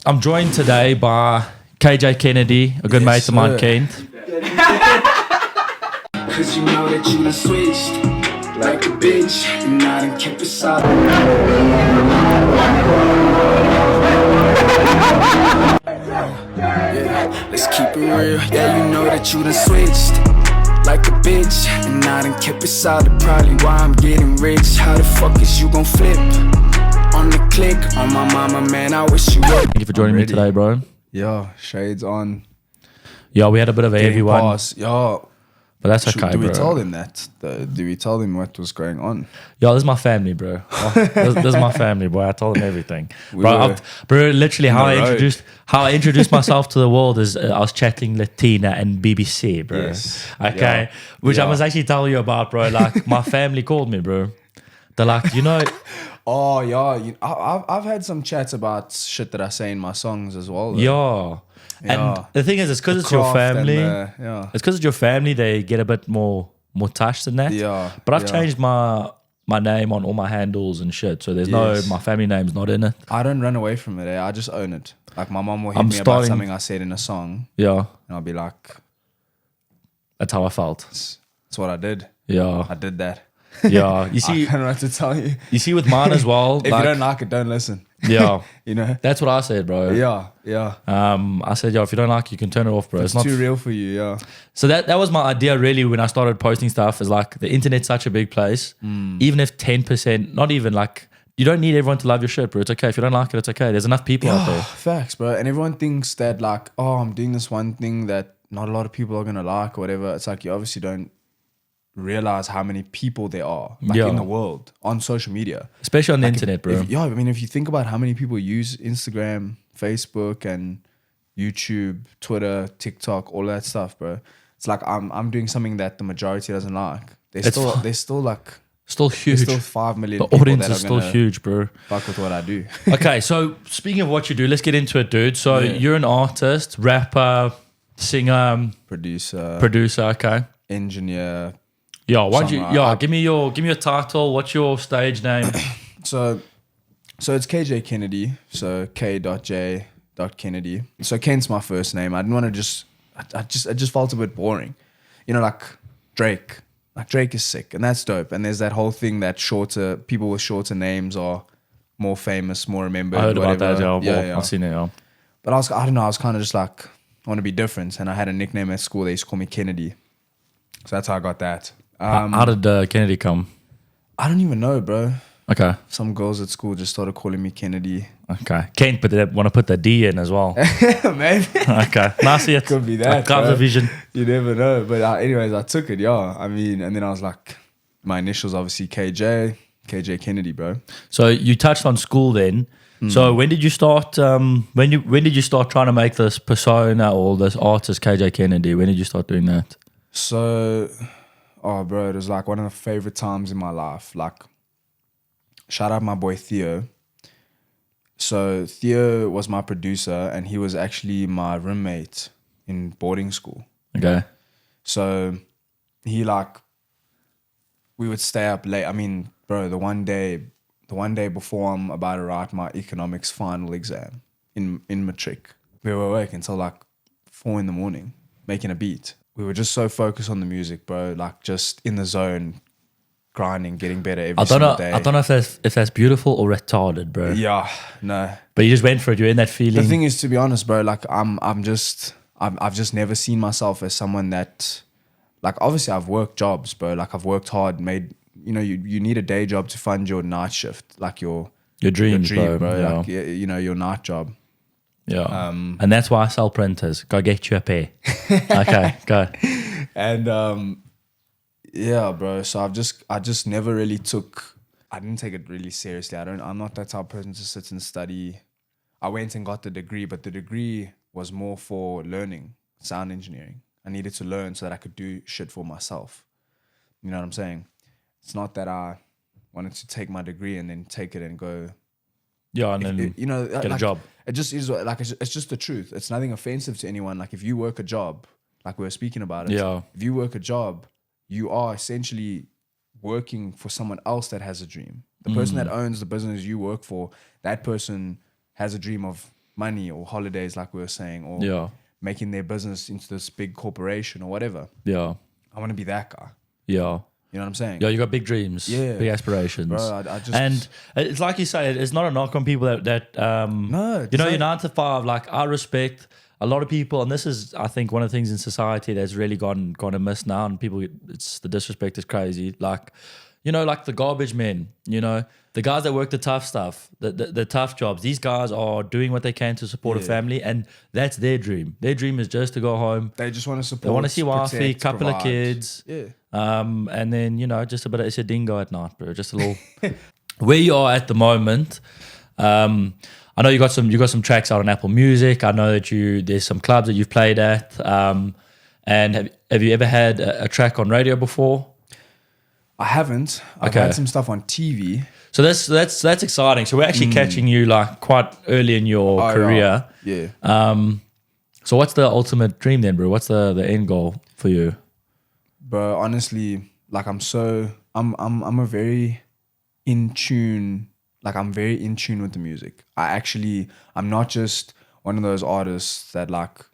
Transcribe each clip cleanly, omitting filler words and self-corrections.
I'm joined today by KJ Kennedy, a good mate of mine, Kent. Cause you know that you done switched like a bitch, and I done kept it solid. Yeah, let's keep it real. Yeah, you know that you done switched like a bitch, and I done kept it solid. Probably why I'm getting rich. How the fuck is you gon' flip on the click on my mama, man? I wish you would. Thank you for joining me today, bro. Yeah, shades on. Yeah, we had a bit of a heavy one, Pass. Yeah, but that's okay, do we bro. tell them that? Do we tell them what was going on? Yo, this is my family, bro. This is my family, bro. I told them everything, bro. Literally, how I introduced myself to the world is I was chatting Latina and BBC, bro. Yes. Okay, Yeah. which I Yeah. must actually tell you about, bro. Like my family called me, bro. They're like, you know, Oh yeah, I've had some chats about shit that I say in my songs as well. though. yeah. And Yeah. the thing is, it's because it's your Craft and, family. yeah. It's because it's your family. They get a bit more touched than that. Yeah, But I've yeah. changed my name on all my handles and shit. So there's Yes. my family name's not in it. I don't run away from it. I just own it. Like my mom will hit I'm me about starting- something I said in a song, Yeah, and I'll be like, that's how I felt. "That's what I did. Yeah, I did that." yeah. You I see, don't know what to tell you. you see with mine as well. If you don't like it, don't listen. Yeah, You know. that's what I said, bro. Yeah, yeah. I said, yo, if you don't like it, you can turn it off, bro. It's not too real for you. Yeah. So that was my idea really when I started posting stuff. Is like the internet's such a big place. Even if 10%, not even like you don't need everyone to love your shit, bro. It's okay if you don't like it. It's okay. There's enough people out there. Facts, bro. And everyone thinks that like, oh, I'm doing this one thing that not a lot of people are gonna like or whatever. It's like you obviously don't realize how many people there are like Yeah. in the world on social media. Especially on the internet, bro. Yeah, I mean, if you think about how many people use Instagram, Facebook, and YouTube, Twitter, TikTok, all that stuff, bro. It's like I'm doing something that the majority doesn't like. There's still like Still huge. there's still 5 million The people audience that is are still gonna huge, bro. fuck with what I do. Okay, so speaking of what you do, let's get into it, dude. So Yeah. you're an artist, rapper, singer, producer. Okay. Engineer. Yeah, why'd you? Songwriter. Yeah, give me your title. What's your stage name? So it's KJ Kennedy. So K.J.Kennedy. So Ken's my first name. I didn't want to I just felt a bit boring. You know, like Drake. Like Drake is sick, and that's dope. And there's that whole thing that people with shorter names are more famous, more remembered. I heard about that. whatever. Yeah, I've seen it. Yeah. But I don't know. I was kind of just like, I want to be different, and I had a nickname at school. They used to call me Kennedy. So that's how I got that. How did Kennedy come? I don't even know, bro. Okay. Some girls at school just started calling me Kennedy. Okay. Kent, but they want to put the D in as well. Maybe. Okay. Nice. It Could be that, I got the bro. vision. You never know. But anyways, I took it, yeah. I mean, and then I was like, my initials obviously KJ Kennedy, bro. So you touched on school then. So when did you start? When did you start trying to make this persona or this artist KJ Kennedy? When did you start doing that? So, oh, bro, it was like one of the favorite times in my life. Like, shout out my boy Theo. So Theo was my producer, and he was actually my roommate in boarding school. Okay. So we would stay up late. I mean, bro, the one day before I'm about to write my economics final exam in matric, we were awake until like 4 a.m. making a beat. We were just so focused on the music, bro, like just in the zone, grinding, getting better every single day. I don't know if that's beautiful or retarded, bro. Yeah, no. But you just went for it. You're in that feeling. The thing is, to be honest, bro, like I've just never seen myself as someone that, like, obviously I've worked jobs, bro. Like I've worked hard, you need a day job to fund your night shift, like your dreams, dream, bro. Yeah. Like your night job. Yeah. And that's why I sell printers. Go get you a pair. Okay, go. And yeah, bro. So I just never really I didn't take it really seriously. I'm not that type of person to sit and study. I went and got the degree, but the degree was more for learning, sound engineering. I needed to learn so that I could do shit for myself. You know what I'm saying? It's not that I wanted to take my degree and then take it and go, Yeah, and then get a job. It just is like, it's just the truth. It's nothing offensive to anyone. Like if you work a job, like we were speaking about it. Yeah. If you work a job, you are essentially working for someone else that has a dream. The person that owns the business you work for, that person has a dream of money or holidays, like we were saying, or making their business into this big corporation or whatever. Yeah. I want to be that guy. Yeah. You know what I'm saying? Yeah, you got big dreams, big aspirations. Bro, I just... And it's like you say, it's not a knock on people that no, you know, you're 9 to 5, like I respect a lot of people, and this is, I think, one of the things in society that's really gone amiss now, and people, it's the disrespect is crazy. Like, you know, like the garbage men, you know, the guys that work the tough stuff, the tough jobs. These guys are doing what they can to support a family, and that's their dream. Their dream is just to go home. They just want to support. They want to see wifey, couple provide. Of kids. Yeah. And then, you know, just a bit of, it's a dingo at night, bro. Just a little. Where you are at the moment, I know you got some tracks out on Apple Music. I know that there's some clubs that you've played at. And have you ever had a track on radio before? I haven't. I've had some stuff on TV. So that's exciting. So we're actually catching you like quite early in your career. Yeah. So what's the ultimate dream then, bro? What's the end goal for you? Bro, honestly, like I'm a very in tune. Like I'm very in tune with the music. I'm not just one of those artists that like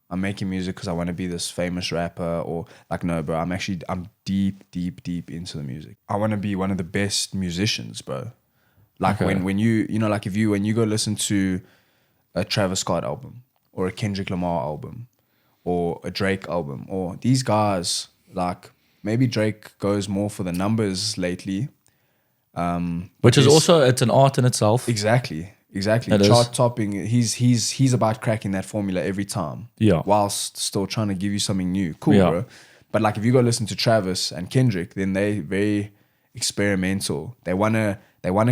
I'm making music because I want to be this famous rapper or like, no, bro. I'm deep into the music. I want to be one of the best musicians, bro. Like when you know, like when you go listen to a Travis Scott album or a Kendrick Lamar album or a Drake album or these guys, like maybe Drake goes more for the numbers lately. Which is also, it's an art in itself. Exactly. Chart topping. He's about cracking that formula every time. Yeah. Whilst still trying to give you something new. Cool, Yeah. bro. But like if you go listen to Travis and Kendrick, then they very experimental. They wanna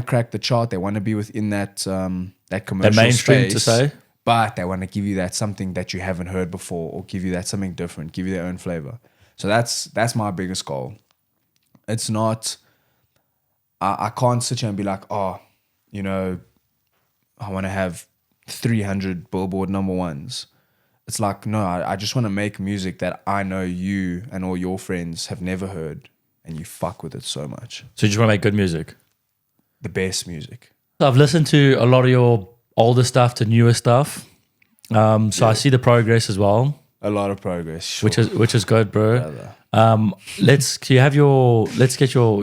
crack the chart. They wanna be within that commercial The mainstream space, to say. but they want to give you that something that you haven't heard before, or give you that something different, give you their own flavor. So that's my biggest goal. It's not. I can't sit here and be like, oh, you know, I want to have 300 Billboard #1s. It's like, no, I just want to make music that I know you and all your friends have never heard, and you fuck with it so much. So you just want to make good music? The best music. I've listened to a lot of your older stuff to newer stuff. So I see the progress as well. A lot of progress. Sure. Which is good, bro. Brother. Let's get your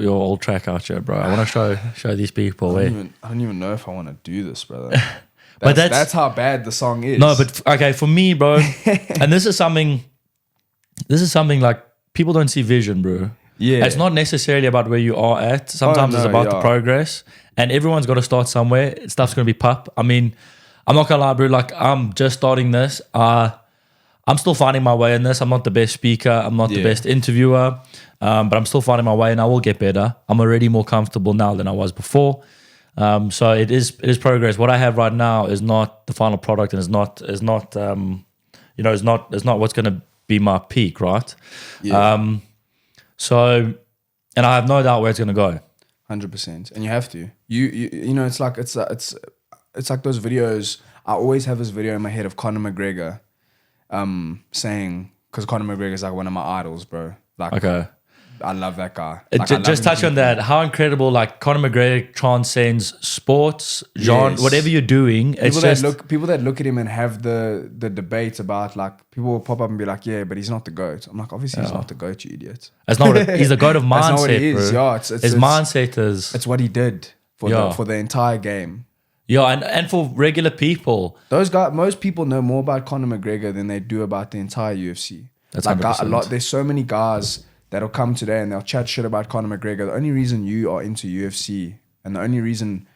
old track out here, bro. I want to show these people. I don't even know if I want to do this, brother. But that's how bad the song is. No, but okay, for me, bro, and this is something like people don't see vision, bro. Yeah. It's not necessarily about where you are at. Sometimes it's about the progress. And everyone's got to start somewhere. Stuff's going to be pop. I mean, I'm not going to lie, bro. Like, I'm just starting this. I'm still finding my way in this. I'm not the best speaker. I'm not the best interviewer. But I'm still finding my way, and I will get better. I'm already more comfortable now than I was before. So it is progress. What I have right now is not the final product, and is not what's going to be my peak, right? Yeah. So, and I have no doubt where it's going to go. 100%, and you have to. You know, it's like those videos. I always have this video in my head of Conor McGregor, saying, because Conor McGregor is like one of my idols, bro. Like, okay. I love that guy. Just touch on that. How incredible! Like Conor McGregor transcends sports, genre, whatever you're doing. People that look at him and have the debate about, like, people will pop up and be like, "Yeah, but he's not the GOAT." I'm like, obviously he's not the GOAT, you idiot. That's not what he's the GOAT of mindset. That's not what he is. Bro. Yeah, his mindset is. It's what he did for the entire game. Yeah, and for regular people, those guys, most people know more about Conor McGregor than they do about the entire UFC. That's like 100%. A lot. There's so many guys that'll come today and they'll chat shit about Conor McGregor. The only reason you are into UFC and the only reason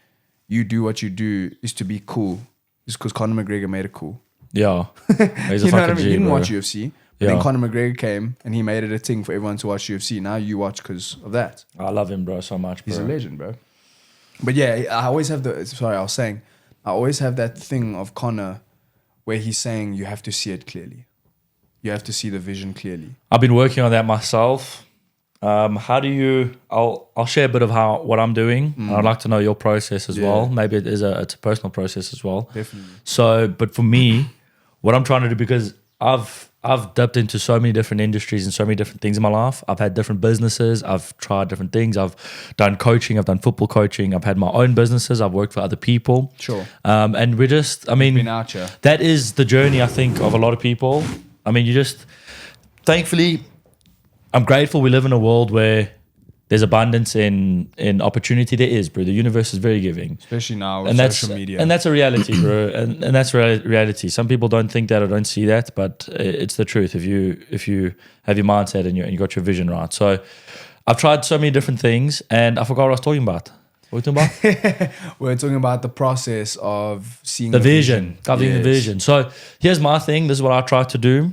you do what you do is to be cool is because Conor McGregor made it cool. Yeah. He's you know what I mean? G, You didn't bro. watch UFC. But then Conor McGregor came and he made it a thing for everyone to watch UFC. Now you watch because of that. I love him, bro, so much, bro. He's a legend, bro. But yeah, I always have I always have that thing of Conor where he's saying you have to see it clearly. You have to see the vision clearly. I've been working on that myself. How do you? I'll share a bit of what I'm doing. I'd like to know your process as well. Maybe it's a personal process as well. Definitely. So, but for me, what I'm trying to do, because I've dipped into so many different industries and so many different things in my life. I've had different businesses. I've tried different things. I've done coaching. I've done football coaching. I've had my own businesses. I've worked for other people. Sure. And we're just, I mean, Been out here. that is the journey, I think, of a lot of people. I mean, you just, thankfully, I'm grateful we live in a world where there's abundance in opportunity. There is, bro. The universe is very giving. Especially now with And that's, social media. and that's a reality, bro. And that's reality. Some people don't think that or don't see that, but it's the truth. If you have your mindset and you got your vision right. So I've tried so many different things, and I forgot what I was talking about. What were we talking about? We're talking about the process of seeing The vision. Covering the vision. So here's my thing. This is what I try to do.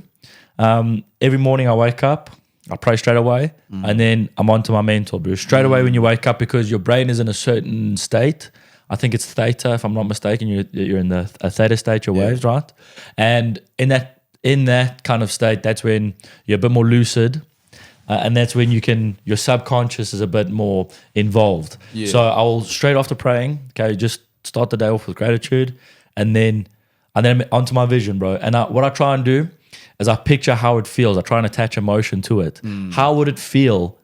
Every morning I wake up, I pray straight away, and then I'm on to my mentor, bro. Straight away when you wake up, because your brain is in a certain state. I think it's theta, if I'm not mistaken. You're in a theta state, your waves, right? And in that kind of state, that's when you're a bit more lucid, and that's when your subconscious is a bit more involved. Yeah. So I will, straight after praying, okay, just start the day off with gratitude, and then I'm onto my vision, bro. And what I try and do is I picture how it feels. I try and attach emotion to it. How would it feel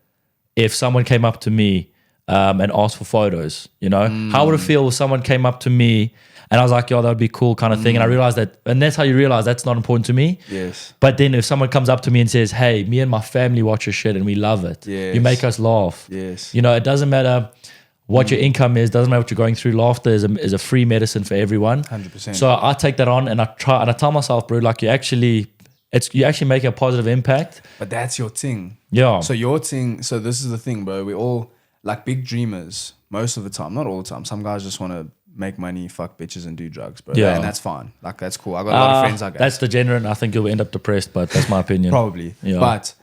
if someone came up to me and asked for photos? You know, how would it feel if someone came up to me and I was like, yo, that would be cool, kind of thing. And I realized that, and that's how you realize that's not important to me. Yes. But then if someone comes up to me and says, hey, me and my family watch your shit and we love it. Yes. You make us laugh. Yes. You know, it doesn't matter what your income is, doesn't matter what you're going through. Laughter is a free medicine for everyone. 100%. So I take that on and I tell myself, bro, like you actually make a positive impact. But that's your thing. Yeah. So your thing, so this is the thing, bro. We all like big dreamers most of the time, not all the time. Some guys just want to make money, fuck bitches and do drugs, bro. Yeah. And that's fine. Like that's cool. I got a lot of friends like that. That's degenerate and I think you'll end up depressed, but that's my opinion. Probably. Yeah. But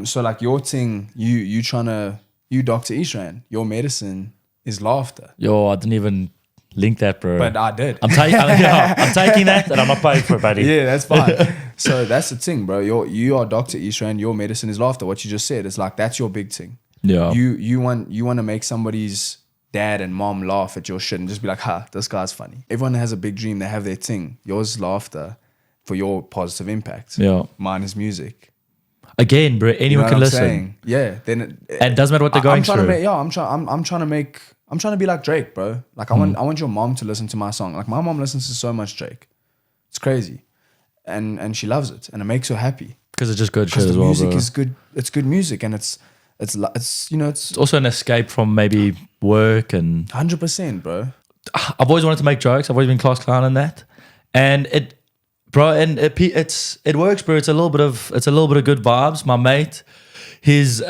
so like your thing, you Dr. Eastrand, your medicine is laughter. Yo, I didn't even link that, bro. But I did. I'm taking that and I'm not paying for it, buddy. Yeah, that's fine. So that's the thing, bro. You are Dr. Eastrand, your medicine is laughter. What you just said is like that's your big thing. Yeah. You want to make somebody's dad and mom laugh at your shit and just be like, ha, this guy's funny. Everyone has a big dream, they have their thing. Yours is laughter for your positive impact. Yeah. Mine is music. Again, bro, anyone can listen. Saying? Yeah. Then and it doesn't matter what they're going through. I'm trying to be like Drake, bro. Like I want your mom to listen to my song. Like my mom listens to so much Drake. It's crazy. And she loves it and it makes her happy. Because it's just good shit as well, music bro. is good. It's good music and it's It's also an escape from maybe work and 100%, bro. I've always wanted to make jokes. I've always been class clown in that. And it works, bro. It's a little bit of good vibes. My mate, his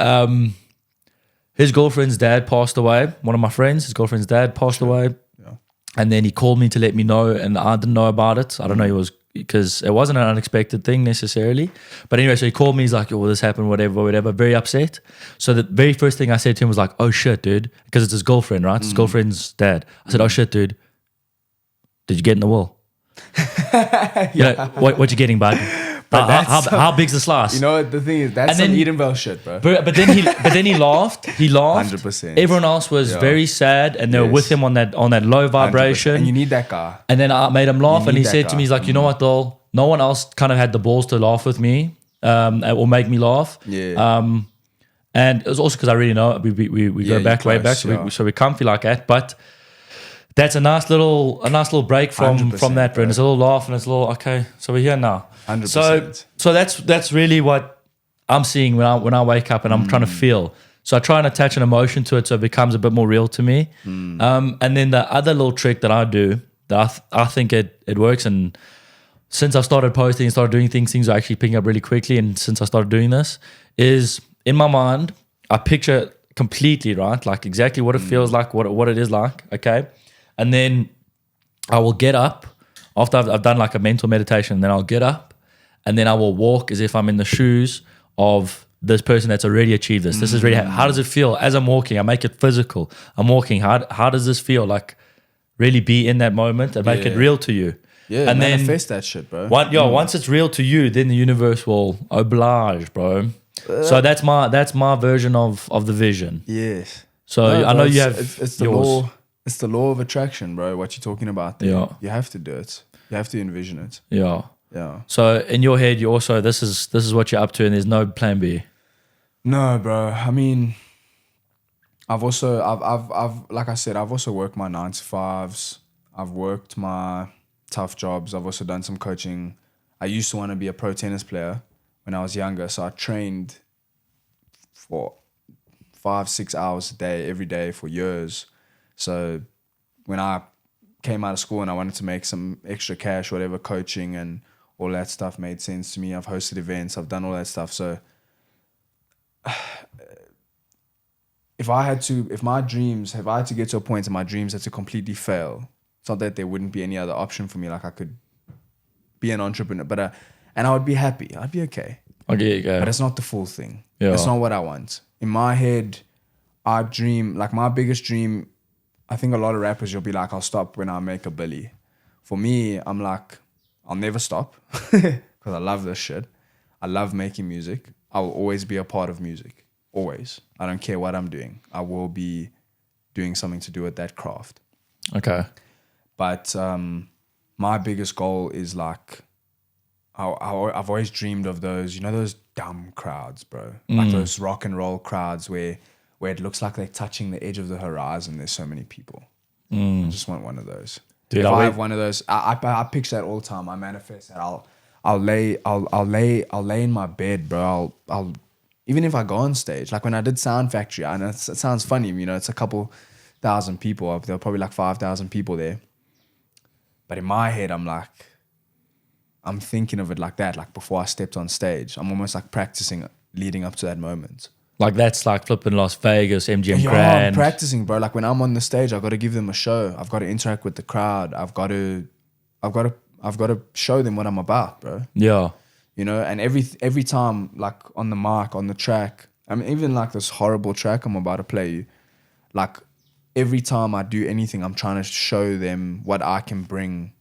girlfriend's dad passed away. One of my friends, his girlfriend's dad passed away. Yeah. And then he called me to let me know, and I didn't know about it. I don't know, because it wasn't an unexpected thing necessarily. But anyway, so he called me, he's like, oh, this happened, whatever, very upset. So the very first thing I said to him was like, oh shit, dude, because it's his girlfriend, right? It's his girlfriend's dad. I said, oh shit, dude, did you get in the will? You know, what you getting, bud? How big's the slice? You know what the thing is? That's some Edenville shit, bro. But then he laughed. He laughed. 100%. Everyone else was very sad, and they were with him on that low vibration. 100%. And you need that guy. And then I made him laugh, and he said to guy. me, he's like, you know what, though? No one else kind of had the balls to laugh with me, or make me laugh. Yeah. And it was also because I really know we go back way back, so we're comfy like that. But that's a nice little break from that, bro. And it's a little laugh, and it's a little okay. So we're here now. 100%. So that's really what I'm seeing when I wake up and I'm trying to feel. So I try and attach an emotion to it, so it becomes a bit more real to me. And then the other little trick that I do that I think it works, and since I've started posting and started doing things are actually picking up really quickly. And since I started doing this, is in my mind I picture completely, right, like exactly what it feels like, what it is like, okay. And then I will get up after I've done like a mental meditation. Then I'll get up and then I will walk as if I'm in the shoes of this person that's already achieved this. This is really, how does it feel as I'm walking? I make it physical. I'm walking. How does this feel? Like really be in that moment and make it real to you. Yeah, and manifest that shit, bro. Once it's real to you, then the universe will oblige, bro. So that's my version of the vision. Yes. So I know you have it's the yours. law. It's the law of attraction, bro. What you're talking about there. Yeah. You have to do it. You have to envision it. Yeah. Yeah. So in your head, you also this is what you're up to, and there's no plan B. No, bro. I mean, I've like I said, I've also worked my 9 to 5s. I've worked my tough jobs. I've also done some coaching. I used to want to be a pro tennis player when I was younger, so I trained for 5-6 hours a day, every day for years. So when I came out of school and I wanted to make some extra cash, whatever, coaching and all that stuff made sense to me. I've hosted events, I've done all that stuff. So if I had to get to a point and my dreams had to completely fail, it's not that there wouldn't be any other option for me. Like I could be an entrepreneur, but and I would be happy. I'd be okay. Okay, yeah. But it's not the full thing. Yeah. It's not what I want. In my head, I dream, like my biggest dream, I think a lot of rappers, you'll be like, I'll stop when I make a billy. For me, I'm like, I'll never stop because I love this shit. I love making music. I will always be a part of music. Always. I don't care what I'm doing. I will be doing something to do with that craft. Okay. But my biggest goal is like, I've always dreamed of those, those dumb crowds, bro. Like those rock and roll crowds where it looks like they're touching the edge of the horizon. There's so many people. I just want one of those. Dude, if I have one of those, I picture that all the time. I manifest that. I'll lay in my bed, bro. I'll even if I go on stage, like when I did Sound Factory, I know it sounds funny, it's a couple thousand people. There were probably like 5,000 people there. But in my head, I'm thinking of it like that, like before I stepped on stage. I'm almost like practicing leading up to that moment. Like that's like flipping Las Vegas, MGM Yeah, Grand. I'm practicing, bro. Like when I'm on the stage, I've got to give them a show. I've got to interact with the crowd. I've got to show them what I'm about, bro. Yeah. And every time, like on the mic, on the track, I mean, even like this horrible track I'm about to play you, like every time I do anything, I'm trying to show them what I can bring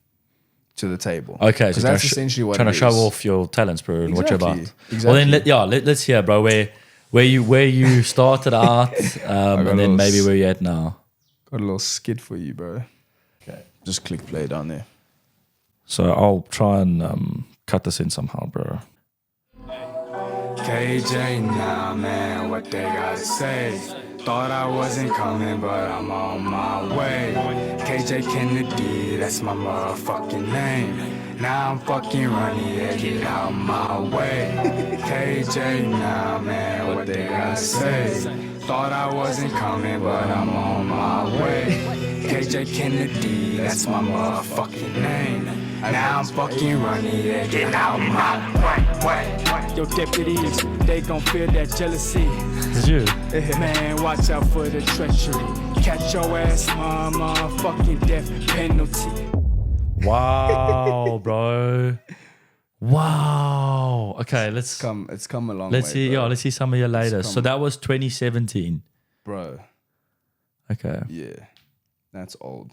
to the table. Okay, because that's essentially what trying it to show is. off your talents, bro, and what you're about. Exactly. Well, then let's hear, bro, where you started out, and then maybe where you're at now. Got a little skit for you, bro. Okay, just click play down there. So I'll try and cut this in somehow, bro. KJ, nah, man, what they gotta say? Thought I wasn't coming, but I'm on my way. KJ Kennedy, that's my motherfucking name. Now I'm fucking running, yeah, get out my way. KJ, nah, man, what they gotta say? Thought I wasn't coming, but I'm on my way. KJ Kennedy, that's my motherfucking name. Now I'm fucking running, yeah, get out my way. Yo, deputies, they gon' feel that jealousy. Did you? Man, watch out for the treachery. Catch your ass, motherfucking death penalty. Wow, bro. Wow. Okay, It's come a long let's way, see. bro. Yeah, let's see some of your latest. So that was 2017, Bro. Okay. Yeah, that's old.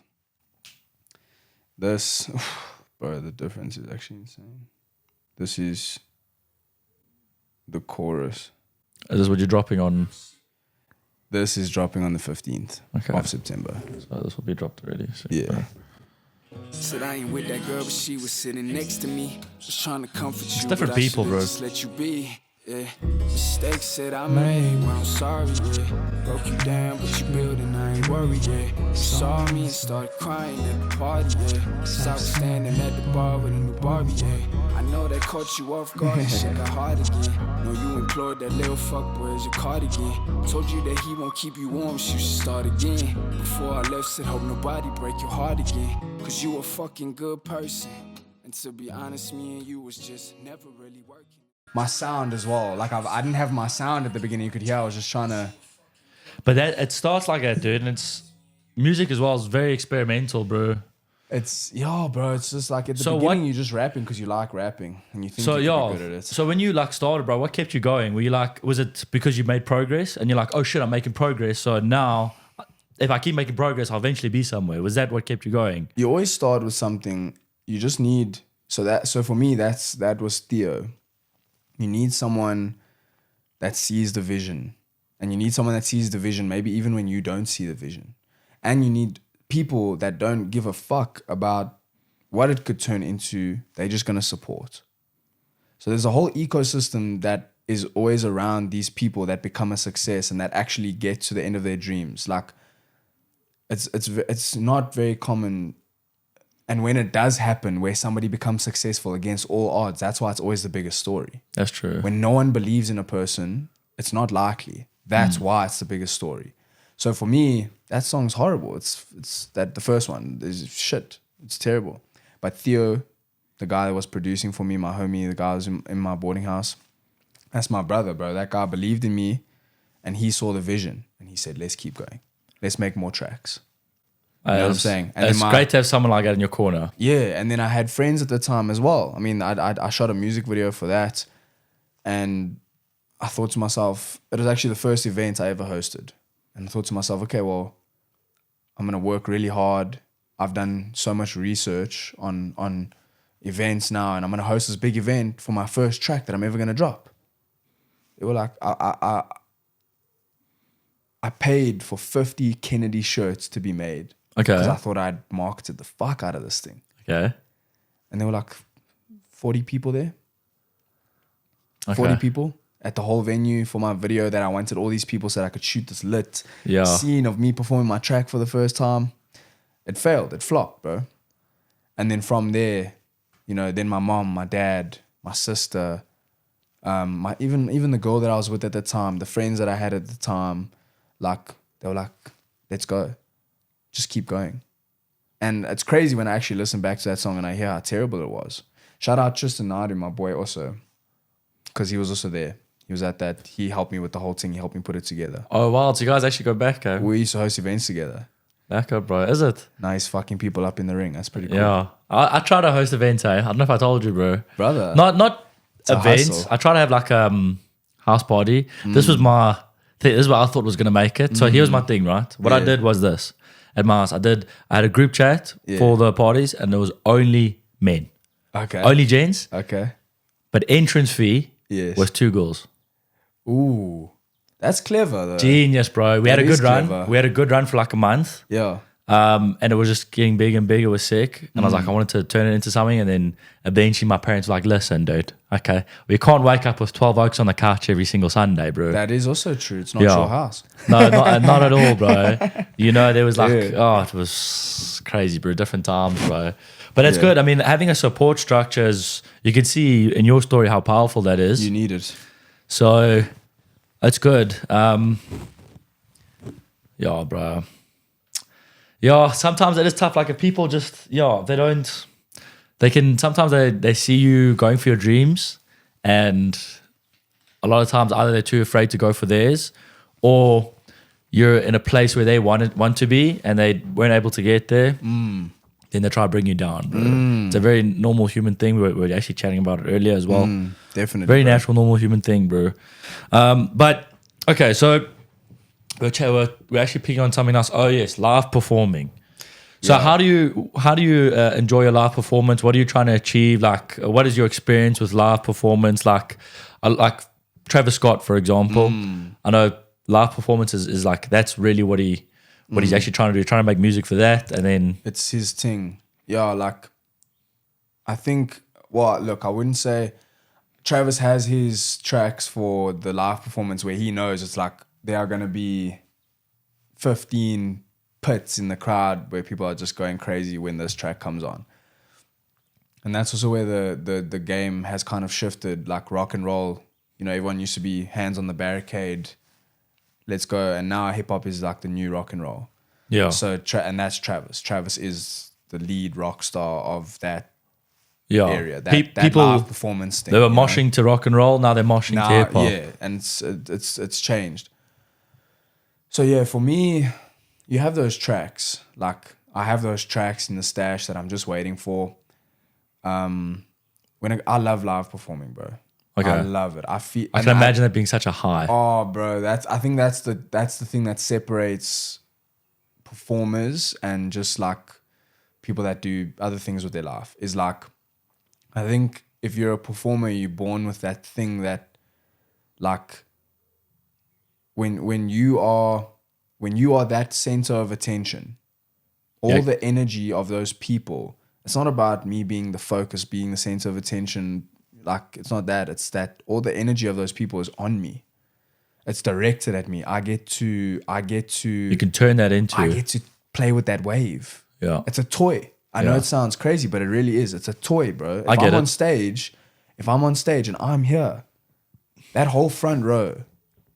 This, bro, the difference is actually insane. This is the chorus. Is this what you're dropping on? This is dropping on the 15th Okay. of September. So this will be dropped already. So, Yeah. Said I ain't with that girl, but she was sitting next to me. Just trying to comfort you. different but I people, should've bro. Just let you be. Yeah. Mistakes that I made, well, I'm sorry, yeah. Broke you down, but you building, I ain't worried, yeah. You saw me and started crying at the party, yeah. Cause I was standing at the bar with a new Barbie, yeah. I know that caught you off guard, and shit got hard again. Know you implored that little fuckboy as your cardigan. Told you that he won't keep you warm, so you should start again. Before I left, said hope nobody break your heart again. Cause you a fucking good person. And to be honest, me and you was just never really working. My sound as well. Like I didn't have my sound at the beginning. You could hear I was just trying to. But it starts like that, dude, and it's music as well is very experimental, bro. It's bro. It's just like at the beginning you're just rapping because you like rapping and you think you're good at it. So when you like started, bro, what kept you going? Were you like, was it because you made progress and you're like, oh shit, I'm making progress, so now if I keep making progress, I'll eventually be somewhere? Was that what kept you going? You always start with something. You just need so for me that was Theo. You need someone that sees the vision. And you need someone that sees the vision, maybe even when you don't see the vision. And you need people that don't give a fuck about what it could turn into, they're just gonna support. So there's a whole ecosystem that is always around these people that become a success and that actually get to the end of their dreams. Like, it's not very common. And when it does happen, where somebody becomes successful against all odds, that's why it's always the biggest story. That's true. When no one believes in a person, it's not likely. That's why it's the biggest story. So for me, that song's horrible. It's that the first one is shit. It's terrible. But Theo, the guy that was producing for me, my homie, the guy who was in my boarding house, that's my brother, bro. That guy believed in me, and he saw the vision, and he said, let's keep going. Let's make more tracks. You know what I'm saying? And it's great to have someone like that in your corner. Yeah, and then I had friends at the time as well. I mean, I shot a music video for that, and I thought to myself, it was actually the first event I ever hosted. And I thought to myself, okay, well, I'm going to work really hard. I've done so much research on events now, and I'm going to host this big event for my first track that I'm ever going to drop. They were like, I paid for 50 Kennedy shirts to be made. Okay. Because I thought I'd marketed the fuck out of this thing. Okay. And there were like 40 people there. Okay. 40 people at the whole venue for my video that I wanted all these people so that I could shoot this lit scene of me performing my track for the first time. It failed. It flopped, bro. And then from there, you know, then my mom, my dad, my sister, even the girl that I was with at the time, the friends that I had at the time, like, they were like, let's go. Just keep going. And it's crazy when I actually listen back to that song and I hear how terrible it was. Shout out Tristan Nadu, my boy, also, because he was also there. He was at that. He helped me with the whole thing. He helped me put it together. Oh, wow. So you guys actually go back, eh? We used to host events together. Back up, bro. Is it? Nice fucking people up in the ring. That's pretty cool. Yeah. I try to host events, eh? I don't know if I told you, bro. Brother. Not a events. hustle. I try to have like a house party. This was my thing. This is what I thought was going to make it. So here's my thing, right? What I did was this. At my house, I had a group chat for the parties, and there was only men. Okay. Only gents. Okay. But entrance fee was 2 girls. Ooh. That's clever, though. Genius, bro. We had a That good is run. clever. We had a good run for like a month. Yeah. And it was just getting big and big. It was sick. And I was like, I wanted to turn it into something. And then eventually my parents were like, listen, dude, okay, we can't wake up with 12 oaks on the couch every single Sunday, bro. That is also true. It's not your house. No, not at all, bro. You know, there was like, it was crazy, bro. Different times, bro. But it's good. I mean, having a support structure is, you can see in your story how powerful that is. You need it. So it's good. Yeah, bro. Yeah, sometimes it is tough. Like if people just, sometimes they see you going for your dreams, and a lot of times either they're too afraid to go for theirs, or you're in a place where they want to be and they weren't able to get there. Then they try to bring you down, bro. It's a very normal human thing. We were actually chatting about it earlier as well. Definitely. Very natural, normal human thing, bro. But okay, so we're actually picking on something else. Oh yes, live performing. So how do you enjoy your live performance? What are you trying to achieve? Like, what is your experience with live performance? Like Travis Scott, for example. I know live performance is like, that's really what he's actually trying to do. Trying to make music for that, and then it's his thing. Yeah, like I think. Well, look, I wouldn't say Travis has his tracks for the live performance where he knows it's like there are going to be 15 pits in the crowd where people are just going crazy when this track comes on. And that's also where the game has kind of shifted, like rock and roll. You know, everyone used to be hands on the barricade, let's go. And now hip hop is like the new rock and roll. yeah. So, and that's Travis. Travis is the lead rock star of that area. That People, live performance thing. they were moshing to rock and roll. Now they're moshing to hip hop. Yeah, and it's changed. So yeah, for me, you have those tracks. Like I have those tracks in the stash that I'm just waiting for. I love live performing, bro. Okay. I love it. I can imagine that being such a high. Oh, bro, I think that's the thing that separates performers and just like people that do other things with their life. Is like, I think if you're a performer, you're born with that thing that, like, when you are that center of attention, all the energy of those people, it's not about me being the focus, being the center of attention. Like, it's not that. It's that all the energy of those people is on me. It's directed at me. I get to. You can turn that into. I get to play with that wave. Yeah. It's a toy. I know it sounds crazy, but it really is. It's a toy, bro. If I'm on stage and I'm here, that whole front row,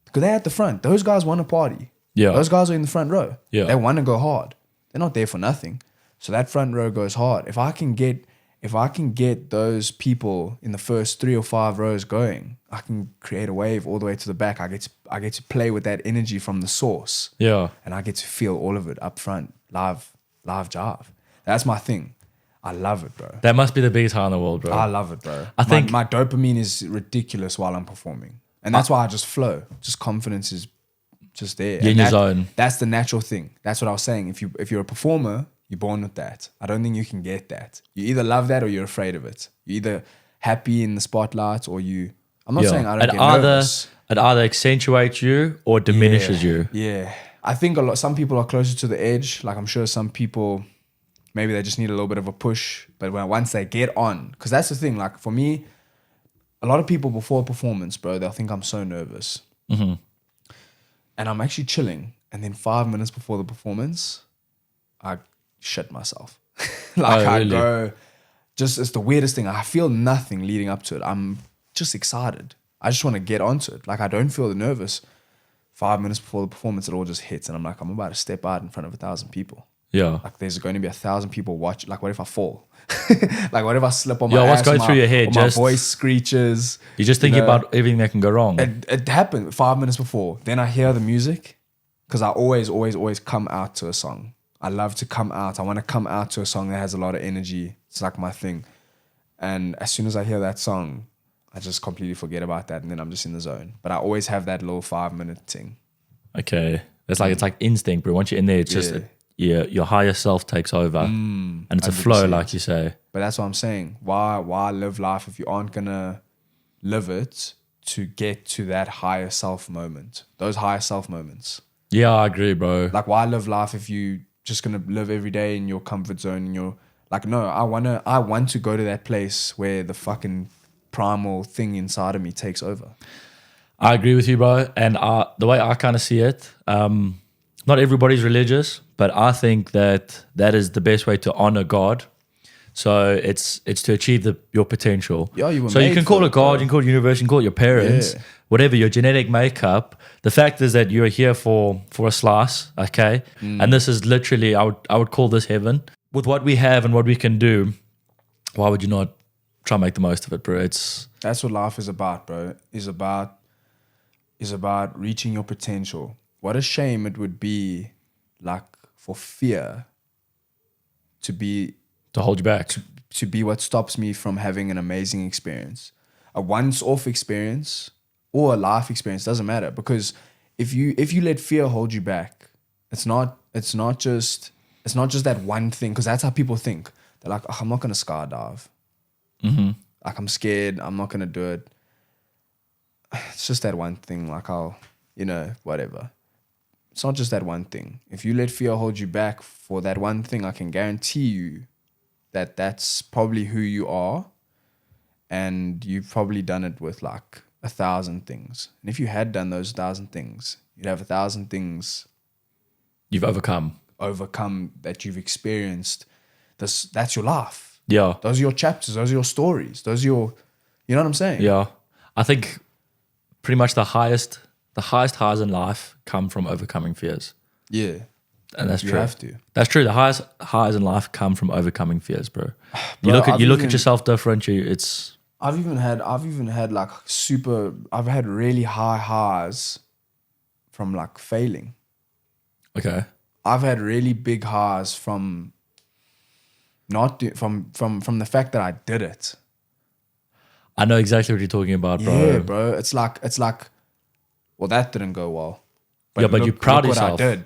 because they're at the front. Those guys want to party. Yeah. Those guys are in the front row. Yeah. They want to go hard. They're not there for nothing. So that front row goes hard. If I can get those people in the first 3 or 5 rows going, I can create a wave all the way to the back. I get to play with that energy from the source. Yeah. And I get to feel all of it up front, live jive. That's my thing. I love it, bro. That must be the biggest high in the world, bro. I love it, bro. I think my dopamine is ridiculous while I'm performing. And that's why I just flow. Just confidence is just there. You're in your zone. That's the natural thing. That's what I was saying. If you're a performer, you're born with that. I don't think you can get that. You either love that or you're afraid of it. You're either happy in the spotlight or you... I'm not saying I don't get nervous. It either accentuates you or diminishes you. Yeah. I think some people are closer to the edge. Like, I'm sure some people... Maybe they just need a little bit of a push. But once they get on... Because that's the thing. Like, for me, a lot of people before a performance, bro, they'll think I'm so nervous. Mm-hmm. And I'm actually chilling. And then 5 minutes before the performance, I shit myself. Like, I go... Just, it's the weirdest thing. I feel nothing leading up to it. I'm just excited. I just want to get onto it. Like, I don't feel the nervous. 5 minutes before the performance, it all just hits. And I'm like, I'm about to step out in front of 1,000 people. Yeah. Like, there's going to be 1,000 people watching. Like, what if I fall? Like, what if I slip on my ass? What's going through your head? My voice screeches. You're just thinking about everything that can go wrong. It happened 5 minutes before. Then I hear the music because I always come out to a song. I love to come out. I want to come out to a song that has a lot of energy. It's like my thing. And as soon as I hear that song, I just completely forget about that. And then I'm just in the zone. But I always have that little 5 minute thing. Okay. It's like instinct, bro. Once you're in there, it's just... your higher self takes over and it's 100%. A flow, like you say. But that's what I'm saying. Why live life if you aren't gonna live it to get to that higher self moment, those higher self moments? Yeah, I agree, bro. Like, why live life if you just gonna live every day in your comfort zone and you're like, no, I want to go to that place where the fucking primal thing inside of me takes over. I agree with you, bro. And the way I kind of see it, not everybody's religious, but I think that is the best way to honor God. So it's to achieve your potential. Yeah, you can call it God, you can call it universe, you can call it your parents, whatever, your genetic makeup. The fact is that you're here for a slice, okay? And this is literally, I would call this heaven. With what we have and what we can do, why would you not try and make the most of it, bro? That's what life is about, bro. Is about reaching your potential. What a shame it would be, like, for fear to hold you back, to be what stops me from having an amazing experience, a once-off experience or a life experience. Doesn't matter, because if you let fear hold you back, it's not just that one thing. Because that's how people think. They're like, oh, I'm not gonna skydive. Mm-hmm. Like, I'm scared. I'm not gonna do it. It's just that one thing. Like, I'll, whatever. It's not just that one thing. If you let fear hold you back for that one thing, I can guarantee you that that's probably who you are. And you've probably done it with like 1,000 things. And if you had done those 1,000 things, you'd have 1,000 things you've overcome that you've experienced. That's your life. Yeah. Those are your chapters. Those are your stories. Those are your, you know what I'm saying? Yeah. I think pretty much the highest highs in life come from overcoming fears. Yeah. And that's true. You have to. That's true. The highest highs in life come from overcoming fears, bro. You look at yourself different. I've even had like I've had really high highs from like failing. Okay. I've had really big highs from from the fact that I did it. I know exactly what you're talking about, bro. Yeah, bro. It's like, well, that didn't go well. But you're proud of yourself. What I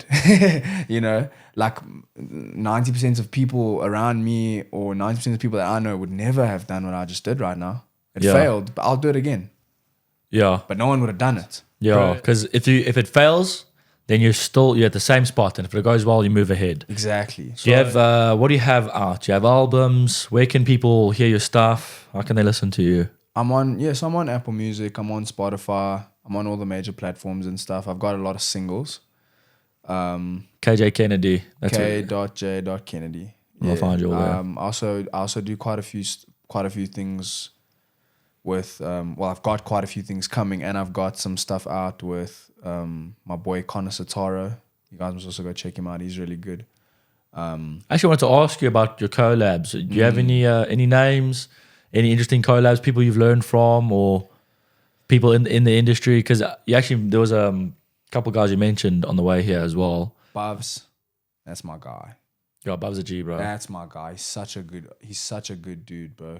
did. Like 90% of people around me or 90% of people that I know would never have done what I just did right now. It failed, but I'll do it again. Yeah. But no one would have done it. Yeah, because if it fails, then you're at the same spot, and if it goes well, you move ahead. Exactly. Do you have what do you have out? Do you have albums? Where can people hear your stuff? How can they listen to you? I'm on Apple Music. I'm on Spotify. I'm on all the major platforms and stuff. I've got a lot of singles. KJ Kennedy. That's K.J.Kennedy. I'll find you all there. I also do quite a few things with I've got quite a few things coming, and I've got some stuff out with my boy Connor Sataro. You guys must also go check him out. He's really good. I actually wanted to ask you about your collabs. Do you have any names, any interesting collabs, people you've learned from, or people in the industry? Because there was a couple guys you mentioned on the way here as well. Bubs, that's my guy. Yo, Bub's a G, bro. That's my guy. He's such a good dude, bro.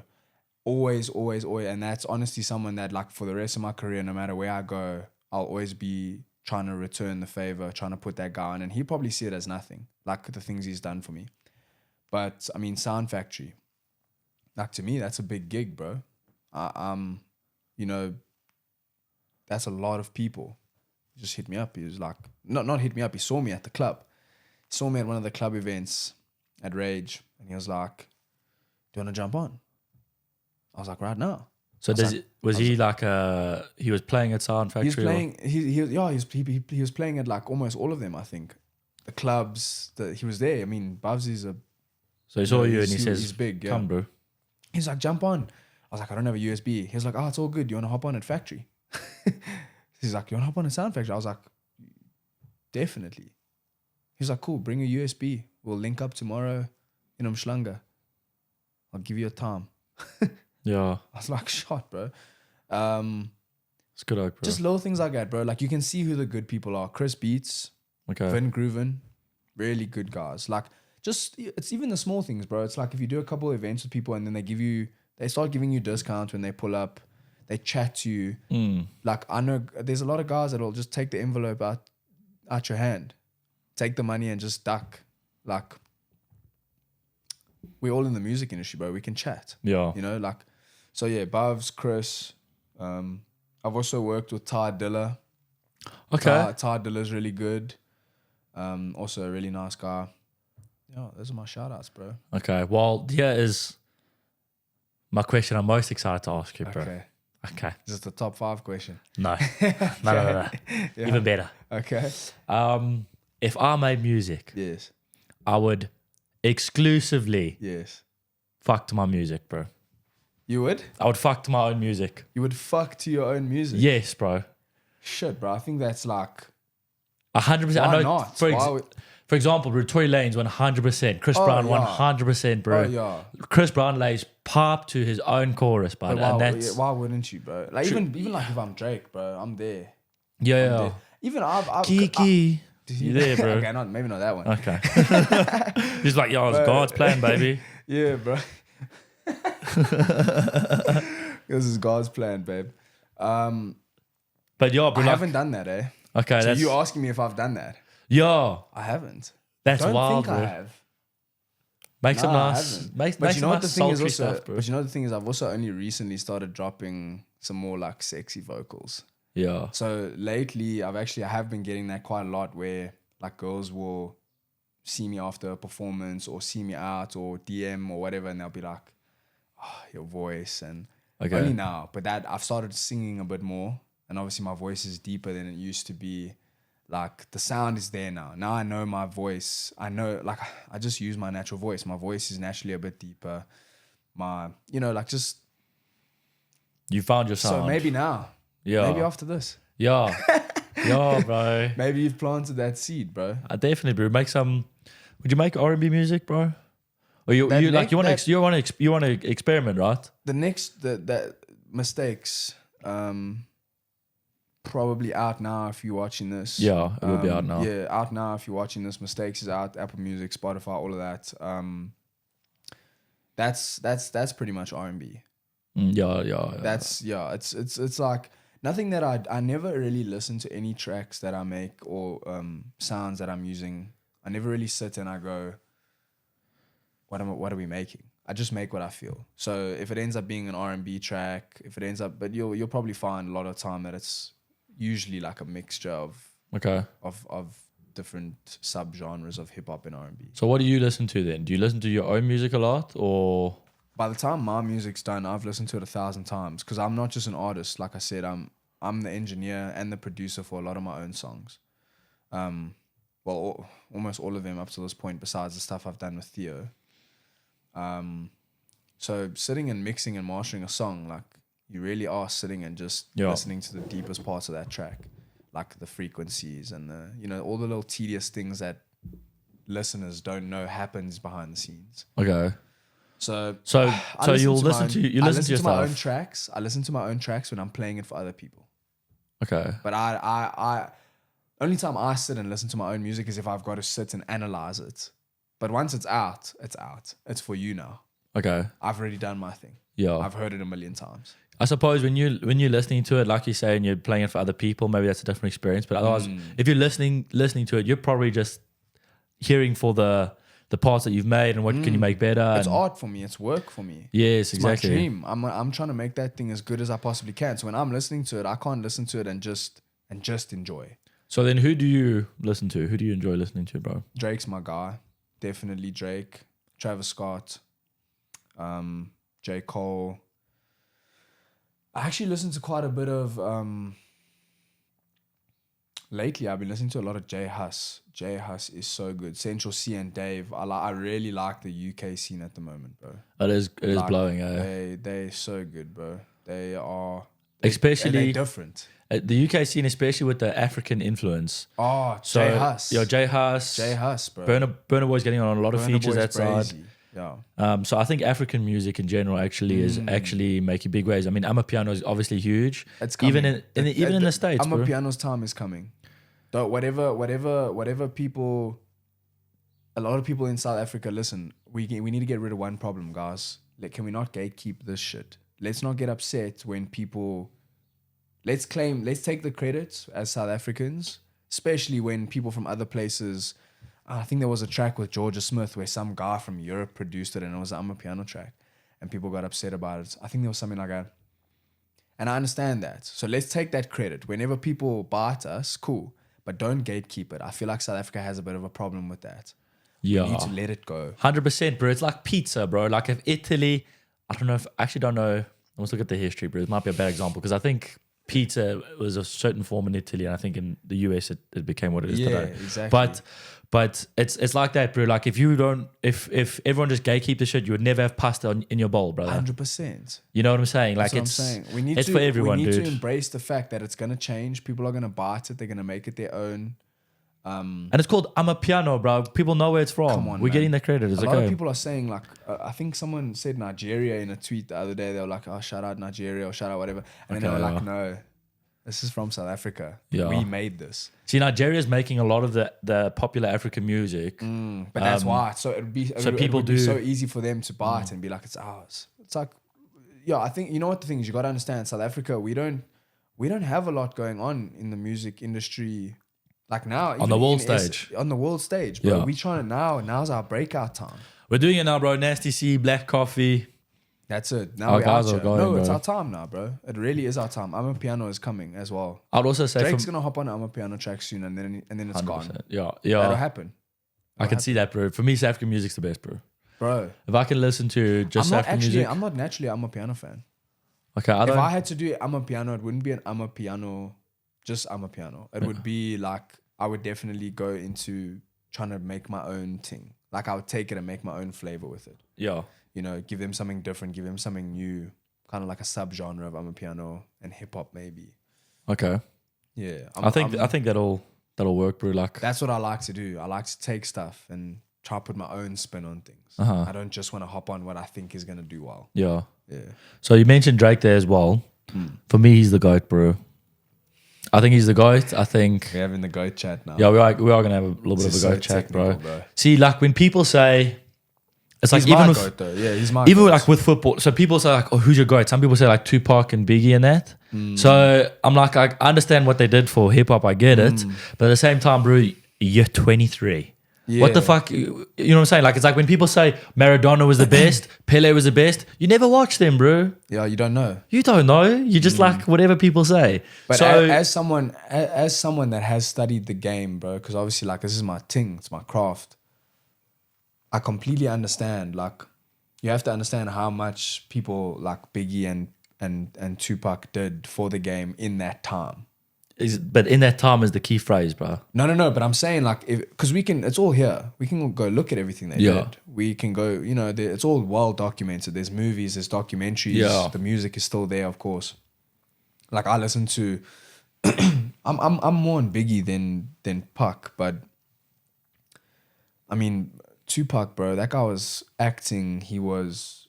Always, and that's honestly someone that, like, for the rest of my career, no matter where I go, I'll always be trying to return the favor, trying to put that guy on, and he'll probably see it as nothing, like the things he's done for me. But I mean, Sound Factory, like, to me, that's a big gig, bro. That's a lot of people. He just hit me up. He was like, not hit me up. He saw me at the club. He saw me at one of the club events at Rage, and he was like, "Do you want to jump on?" I was like, "Right now." So he was playing at Sound Factory? He was playing. He was playing at like almost all of them. I think the clubs that he was there. I mean, Bubs is a. So he saw you and he says, "He's big. Yeah. Come, bro." He's like, "Jump on." I was like, "I don't have a USB." He was like, "Oh, it's all good. You want to hop on at Factory?" He's like, "You want to hop on at Sound Factory?" I was like, "Definitely." He's like, "Cool. Bring a USB. We'll link up tomorrow in Umhlanga. I'll give you a time." Yeah. I was like, "Shot, bro." It's good, bro. Just little things like that, bro. Like, you can see who the good people are. Chris Beats, okay. Vin Grooven, really good guys. Like, it's even the small things, bro. It's like if you do a couple of events with people and then they start giving you discounts when they pull up, they chat to you. Like, I know there's a lot of guys that'll just take the envelope out your hand, take the money and just duck. Like, we're all in the music industry, bro. We can chat. Yeah. You know, like, so yeah, Bubs, Chris. I've also worked with Ty Dilla. Okay. Ty Dilla's really good. Also a really nice guy. Yeah, those are my shout outs, bro. Okay. Well, here is my question I'm most excited to ask you, bro. Okay. Is this the top 5 question? No. No. Yeah. Even better. Okay. If I made music, Yes. I would exclusively fuck to my music, bro. You would? I would fuck to my own music. You would fuck to your own music? Yes, bro. Shit, bro. I think that's like 100%. Why I know. not? For example, Tory Lanez 100%. Chris Brown 100%, bro. Oh, yeah. Chris Brown lays pipe to his own chorus, bro. Why wouldn't you, bro? Like, even like if I'm Drake, bro, I'm there. Yeah. I'm there. Even I've Kiki. You there, bro? Okay, maybe not that one. Okay. He's like, yo, it's God's plan, baby. Yeah, bro. This is God's plan, babe. But yeah, bro, I haven't done that, eh? Okay, so you asking me if I've done that? Yeah, I haven't. That's Don't wild, think bro. I have. Make some nice, but you know what the thing is also. stuff, bro. But you know the thing is, I've also only recently started dropping some more like sexy vocals. Yeah. So lately, I have been getting that quite a lot, where like girls will see me after a performance or see me out or DM or whatever, and they'll be like, "Oh, your voice," and only now. But that I've started singing a bit more, and obviously my voice is deeper than it used to be. Like, the sound is there now. Now I know my voice. I know, like, I just use my natural voice. My voice is naturally a bit deeper. Just. You found your sound. So maybe now. Yeah. Maybe after this. Yeah. Yeah, bro. Maybe you've planted that seed, bro. I definitely, bro. Would you make R&B music, bro? Or you want to experiment, right? The mistakes. Probably out now if you're watching this. Yeah, it will be out now. Yeah, out now if you're watching this. Mistakes is out. Apple Music, Spotify, all of that. That's pretty much R&B. Yeah. It's like nothing that I never really listen to any tracks that I make or sounds that I'm using. I never really sit and I go, what are we making? I just make what I feel. So if it ends up being an R&B track, but you'll probably find a lot of time that it's usually like a mixture of different subgenres of hip hop and R&B. So what do you listen to then? Do you listen to your own music a lot, or? By the time my music's done, I've listened to it 1,000 times because I'm not just an artist. Like I said, I'm the engineer and the producer for a lot of my own songs. Almost all of them up to this point, besides the stuff I've done with Theo. So sitting and mixing and mastering a song, like you really are sitting and just listening to the deepest parts of that track, like the frequencies and all the little tedious things that listeners don't know happens behind the scenes. Okay. So you'll listen to your my own stuff. tracks. I listen to my own tracks when I'm playing it for other people. Okay. But I only time I sit and listen to my own music is if I've got to sit and analyze it. But once it's out, it's out. It's for you now. Okay. I've already done my thing. Yeah. I've heard it a million times. I suppose when you're listening to it, like you say, and you're playing it for other people, maybe that's a different experience. But otherwise, if you're listening to it, you're probably just hearing for the parts that you've made and what can you make better. It's art for me. It's work for me. Yes, exactly. It's my dream. I'm trying to make that thing as good as I possibly can. So when I'm listening to it, I can't listen to it and just enjoy. So then who do you listen to? Who do you enjoy listening to, bro? Drake's my guy. Definitely Drake. Travis Scott. J. Cole. I actually listen to quite a bit of... lately, I've been listening to a lot of J Hus. J Hus is so good. Central C and Dave. I really like the UK scene at the moment, bro. It is blowing, eh? They're so good, bro. They are... Especially... They're different. The UK scene, especially with the African influence. Oh, so, J Hus. Yo, J Hus. J Hus, bro. Burna Boy's getting on a lot of features that side. Yeah. So I think African music in general is actually making big waves. I mean, Amapiano is obviously huge. It's coming. Even in the States, bro. Amapiano's time is coming. Though whatever people, a lot of people in South Africa, listen, we need to get rid of one problem, guys. Like, can we not gatekeep this shit? Let's not get upset when people... Let's take the credit as South Africans, especially when people from other places... I think there was a track with Georgia Smith where some guy from Europe produced it and it was an Amapiano track and people got upset about it. I think there was something like that. And I understand that. So let's take that credit. Whenever people bite us, cool. But don't gatekeep it. I feel like South Africa has a bit of a problem with that. Yeah. We need to let it go. 100%, bro. It's like pizza, bro. Like if Italy... I actually don't know. Let's look at the history, bro. It might be a bad example because I think... Pizza was a certain form in Italy, and I think in the US it became what it is today. Exactly. But it's like that, bro. Like if everyone just gatekeep the shit, you would never have pasta in your bowl, brother. 100%. You know what I'm saying? Like That's what I'm saying. It's for everyone, dude. We need to embrace the fact that it's gonna change. People are gonna bite it. They're gonna make it their own. And it's called Amapiano, bro. People know where it's from. Come on, We're man. getting the credit. It's a lot of people are saying, like, I think someone said Nigeria in a tweet the other day. They were like, oh, shout out Nigeria or shout out whatever. And then they were like, no, this is from South Africa. Yeah. We made this. See, Nigeria's making a lot of the popular African music. But that's why. So it would be so easy for them to buy it and be like, it's ours. It's like, yeah, I think, you know what the thing is, you got to understand, South Africa, we don't have a lot going on in the music industry. Like now. On the world stage. On the world stage, bro. Yeah. We trying to now's our breakout time. We're doing it now, bro. Nasty C, Black Coffee. That's it. Now Our we're guys out are here. going, No, it's bro. our time now, bro. It really is our time. Amapiano is coming as well. I'd also say Drake's gonna hop on an Amapiano track soon, and then it's gone. Yeah. That'll happen. I can see that, bro. For me, South African music's the best, bro. Bro, If I can listen to just South African music, I'm not naturally an Amapiano fan. okay. If I had to do Amapiano, it wouldn't be an Amapiano, just Amapiano. It would be like, I would definitely go into trying to make my own thing. Like I would take it and make my own flavor with it. Yeah. You know, give them something different, give them something new, kind of like a subgenre of Amapiano and hip hop maybe. Okay. Yeah. I think that'll work, bro. Like that's what I like to do. I like to take stuff and try to put my own spin on things. I don't just want to hop on what I think is going to do well. Yeah. Yeah. So you mentioned Drake there as well. For me, he's the GOAT, bro. I think he's the GOAT. I think We're having the GOAT chat now. yeah, we are going to have a little bit of a so GOAT chat, bro. technical, bro. See, like when people say, it's He's like my even with GOAT though. Yeah, he's my even GOAT. like with football. So people say like, oh, who's your GOAT? Some people say like Tupac and Biggie and that. So I'm like, I understand what they did for hip hop. I get it, but at the same time, bro, you're 23. What the fuck? You know what I'm saying? Like, it's like when people say Maradona was the best, Pele was the best. You never watch them, bro. Yeah, you don't know. You don't know. You just like whatever people say. But so, as someone that has studied the game, bro, because obviously, like, this is my thing, it's my craft. I completely understand. Like, you have to understand how much people like Biggie and Tupac did for the game in that time. but in that time is the key phrase, bro. No. But I'm saying, like, because it's all here. We can go look at everything they did. We can go, you know, it's all well documented. There's movies, there's documentaries. Yeah. The music is still there, of course. Like, I listen to, I'm more on Biggie than Pac, but I mean, Tupac, bro, that guy was acting. He was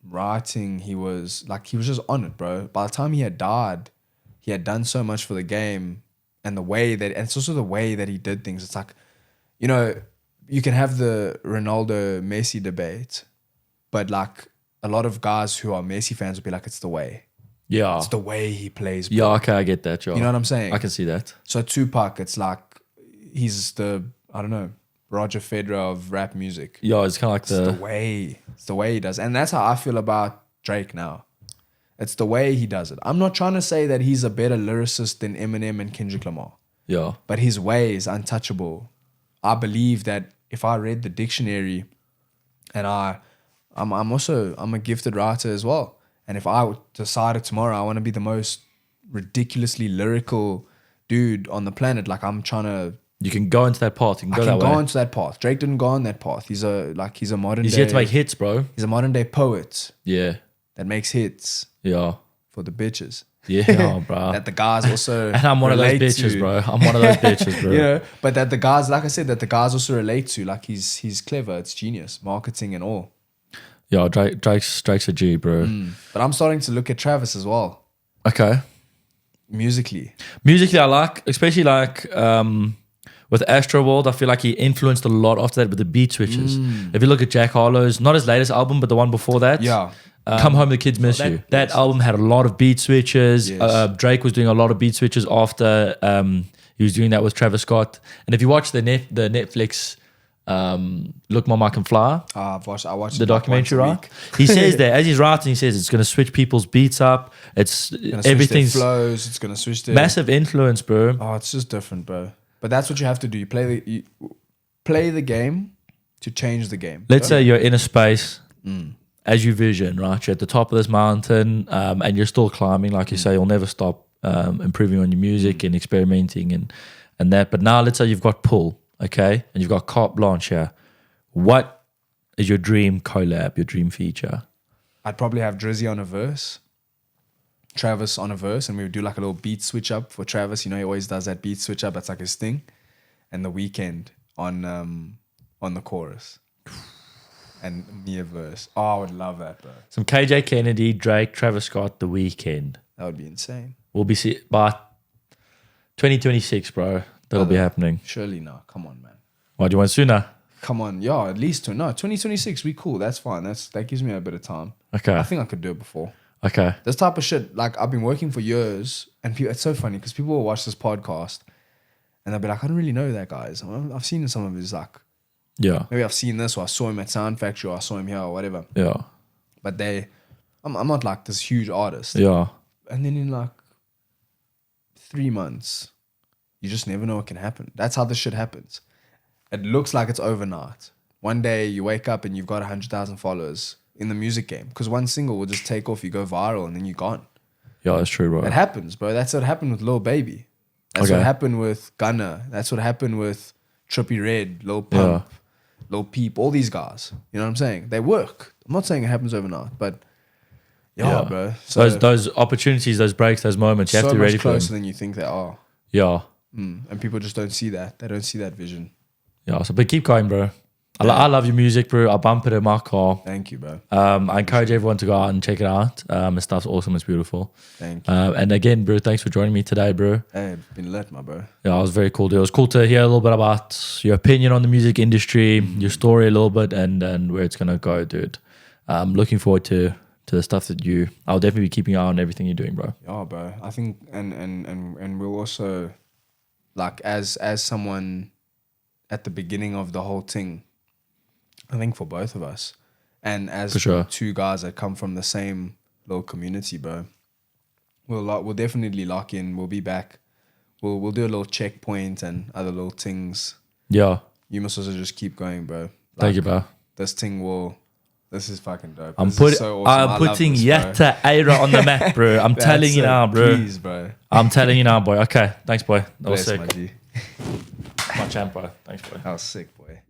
writing. He was just on it, bro. By the time he had died, he had done so much for the game, and it's also the way that he did things. It's like, you know, you can have the Ronaldo Messi debate, but like a lot of guys who are Messi fans would be like, it's the way. Yeah. It's the way he plays. Bro. Yeah, okay, I get that, yo. You know what I'm saying? I can see that. So Tupac, it's like, he's the, I don't know, Roger Federer of rap music. Yeah, it's kind of like It's the way he does. And that's how I feel about Drake now. It's the way he does it. I'm not trying to say that he's a better lyricist than Eminem and Kendrick Lamar. Yeah. But his way is untouchable. I believe that if I read the dictionary, and I'm a gifted writer as well. And if I decided tomorrow I want to be the most ridiculously lyrical dude on the planet, like, I'm trying to, You can go into that path. You can I go can that go way. into that path. Drake didn't go on that path. He's a modern He's day. here to make hits, bro. He's a modern day poet Yeah. that makes hits Yeah. for the bitches. Yeah, bro. That the guys also And I'm one of those relate bitches, to. bro. I'm one of those bitches, bro. You know, but that the guys, like I said, that the guys also relate to. Like, he's clever. It's genius, marketing and all. Yeah, Drake's a G, bro. But I'm starting to look at Travis as well, Okay. musically. Musically, I like, especially like with Astroworld, I feel like he influenced a lot after that with the beat switches. If you look at Jack Harlow's, not his latest album, but the one before that. Yeah. Come Home, the Kids Miss You. That album had a lot of beat switches. Yes. Drake was doing a lot of beat switches after he was doing that with Travis Scott. And if you watch the Netflix Look Mama I Can Fly, I watched the it like documentary, once a right? week. He says that as he's writing, he says it's going to switch people's beats up. It's Gonna switch their everything's flows. It's gonna switch their massive influence, bro. Oh, it's just different, bro. But that's what you have to do. You play the game to change the game. Let's say you're in a space as you vision, right? You're at the top of this mountain and you're still climbing. Like you say, you'll never stop improving on your music and experimenting and that. But now let's say you've got pull, okay? And you've got carte blanche here. What is your dream collab, your dream feature? I'd probably have Drizzy on a verse, Travis on a verse, and we would do like a little beat switch up for Travis. You know, he always does that beat switch up. That's like his thing. And The Weeknd on the chorus. And me a verse. Oh, I would love that, bro. Some KJ Kennedy, Drake, Travis Scott, The Weeknd. That would be insane. We'll be by 2026, bro. That'll be happening. Surely not. Come on, man. Why do you want sooner? Come on. Yeah, at least 2026, we cool. That's fine. That gives me a bit of time. Okay. I think I could do it before. Okay. This type of shit, like, I've been working for years, and it's so funny because people will watch this podcast and they'll be like, I don't really know that guys. I've seen some of his, like, Yeah. maybe I've seen this, or I saw him at Sound Factory, or I saw him here, or whatever. Yeah. But I'm not like this huge artist. Yeah. And then in like 3 months, you just never know what can happen. That's how this shit happens. It looks like it's overnight. One day you wake up and you've got 100,000 followers in the music game because one single will just take off, you go viral, and then you're gone. Yeah, that's true, bro. It happens, bro. That's what happened with Lil Baby. That's Okay. what happened with Gunna. That's what happened with Trippie Redd, Lil Pump, Lil Peep, all these guys. You know what I'm saying? They work. I'm not saying it happens overnight, but yeah. Bro. So those opportunities, those breaks, those moments, you have so to be much ready for closer them. than you think they are. Yeah. And people just don't see that. They don't see that vision. Yeah. So, but keep going, bro. I love your music, bro. I bump it in my car. Thank you, bro. I encourage everyone to go out and check it out. His stuff's awesome. It's beautiful. Thank you. And again, bro, thanks for joining me today, bro. Hey, it's been lit, my bro. Yeah, it was very cool, dude. It was cool to hear a little bit about your opinion on the music industry, your story a little bit, and where it's gonna go, dude. I'm looking forward to the stuff that I'll definitely be keeping an eye on everything you're doing, bro. Yeah, bro. I think and we'll also, like, as someone, at the beginning of the whole thing. I think for both of us, and as For sure. two guys that come from the same little community, bro, we'll definitely lock in. We'll be back. We'll do a little checkpoint and other little things. Yeah. You must also just keep going, bro. Thank you, bro. This thing will. This is fucking dope. I'm This is so awesome. I I'm love putting this, bro. Yatta Aira on the map, bro. I'm telling you now, bro. Please, bro. I'm telling you now, boy. Okay, thanks, boy. That was Bless, sick. my G. My champ, bro. Thanks, boy. That was sick, boy.